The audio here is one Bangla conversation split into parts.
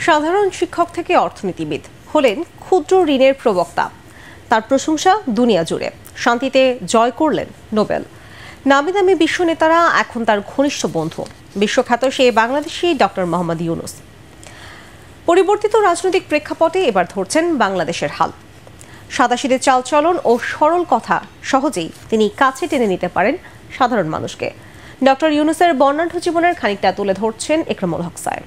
সাধারণ শিক্ষক থেকে অর্থনীতিবিদ হলেন ক্ষুদ্র ঋণের প্রবক্তা। তার প্রশংসা দুনিয়া জুড়ে। শান্তিতে জয় করলেন নোবেল। নামি দামি বিশ্ব নেতারা এখন তার ঘনিষ্ঠ বন্ধু। বিশ্বখ্যাত সেই বাংলাদেশি ডক্টর মোহাম্মদ ইউনূস। পরিবর্তিত রাজনৈতিক প্রেক্ষাপটে এবার ধরছেন বাংলাদেশের হাল। সাদাসিধে চালচলন ও সরল কথা সহজেই তিনি কাছে টেনে নিতে পারেন সাধারণ মানুষকে। ডক্টর ইউনূসের বর্ণাঢ্য জীবনের খানিকটা তুলে ধরছেন ইকরামুল হক সায়েম।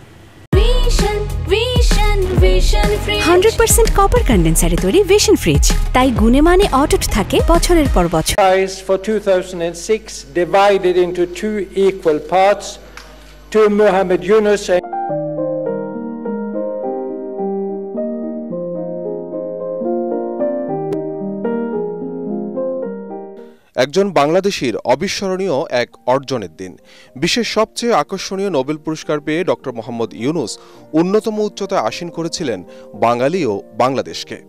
100% কপার কন্ডেন্সারে তৈরি ভিশন ফ্রিজ, তাই গুণে মানে অটুট থাকে বছরের পর বছর। Prize for 2006 divided into two equal parts to Mohammed Yunus. একজন বাংলাদেশীর অবিস্মরণীয় এক অর্জনের দিন। বিশ্বের সবচেয়ে আকর্ষণীয় নোবেল পুরস্কার পেয়ে ডক্টর মোহাম্মদ ইউনূস অন্যতম উচ্চতায় আসীন করেছিলেন বাঙালি ও বাংলাদেশকে।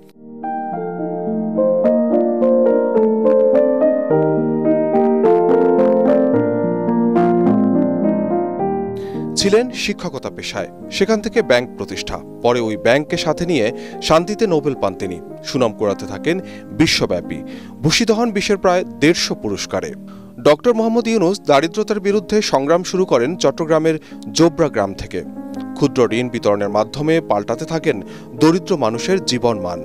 ছিলেন শিক্ষকতা পেশায়, সেখান থেকে ব্যাংক প্রতিষ্ঠা। পরে ওই ব্যাংককে সাথে নিয়ে শান্তিতে নোবেল পান তিনি। সুনাম কুড়াতে থাকেন বিশ্বব্যাপী। ভূষিত হন বিশ্বের প্রায় 150 পুরস্কারে। ডক্টর মোহাম্মদ ইউনূস দারিদ্রতার বিরুদ্ধে সংগ্রাম শুরু করেন চট্টগ্রামের জোবরা গ্রাম থেকে। ক্ষুদ্র ঋণ বিতরণের মাধ্যমে পাল্টাতে থাকেন দরিদ্র মানুষের জীবনমান।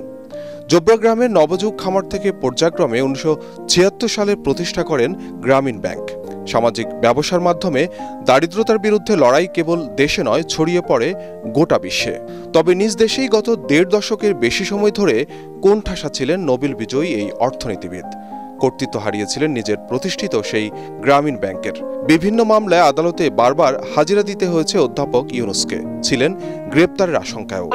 জোবরা গ্রামের নবযুগ খামার থেকে পর্যায়ক্রমে 1976 সালে প্রতিষ্ঠা করেন গ্রামীণ ব্যাংক। সামাজিক ব্যবসার মাধ্যমে দারিদ্রতার বিরুদ্ধে লড়াই কেবল দেশে নয়, ছড়িয়ে পড়ে গোটা বিশ্বে। তবে নিজ দেশেই গত 1.5 দশকের বেশি সময় ধরে কোণঠাসা ছিলেন নোবেল বিজয়ী এই অর্থনীতিবিদ। কর্তৃত্ব হারিয়েছিলেন নিজের প্রতিষ্ঠিত সেই গ্রামীণ ব্যাংকের। বিভিন্ন মামলায় আদালতে বারবার হাজিরা দিতে হয়েছে অধ্যাপক ইউনূসকে। ছিলেন গ্রেপ্তারের আশঙ্কায়ও।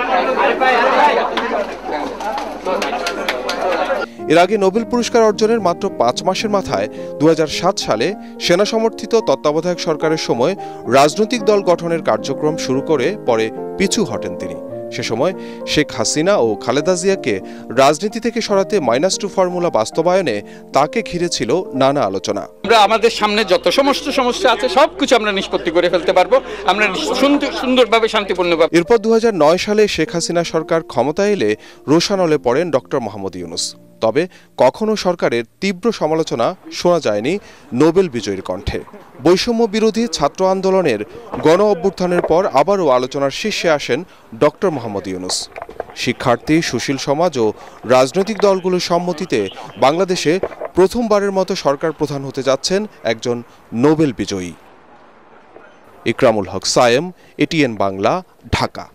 এর আগে নোবেল পুরস্কার অর্জনের মাত্র 5 মাসের মাথায় 2007 সালে সেনা সমর্থিত তত্ত্বাবধায়ক সরকারের সময় রাজনৈতিক দল গঠনের কার্যক্রম শুরু করে পরে পিছু হটেন তিনি। সে সময় শেখ হাসিনা ও খালেদা জিয়াকে রাজনীতি থেকে সরাতে -2 ফর্মুলা বাস্তবায়নে তাকে ঘিরে ছিল নানা আলোচনা। আমরা আমাদের সামনে যত সমস্ত সমস্যা আছে সবকিছু আমরা নিষ্পত্তি করে ফেলতে পারবো, আমরা সুন্দরভাবে শান্তিপূর্ণভাবে। এরপর 2009 সালে শেখ হাসিনা সরকার ক্ষমতায় এলে রোষানলে পড়েন ডক্টর মোহাম্মদ ইউনূস। তবে কখনো সরকারের তীব্র সমালোচনা শোনা যায়নি নোবেল বিজয়ীর কণ্ঠে। বৈষম্য বিরোধী ছাত্র আন্দোলনের গণ অভ্যুত্থানের পর আবারও আলোচনার শীর্ষে আসেন ডক্টর মোহাম্মদ ইউনূস। শিক্ষার্থী, সুশীল সমাজ ও রাজনৈতিক দলগুলোর সম্মতিতে বাংলাদেশে প্রথমবারের মতো সরকার প্রধান হতে যাচ্ছেন একজন নোবেল বিজয়ী। ইকরামুল হক সায়েম, এটিএন বাংলা, ঢাকা।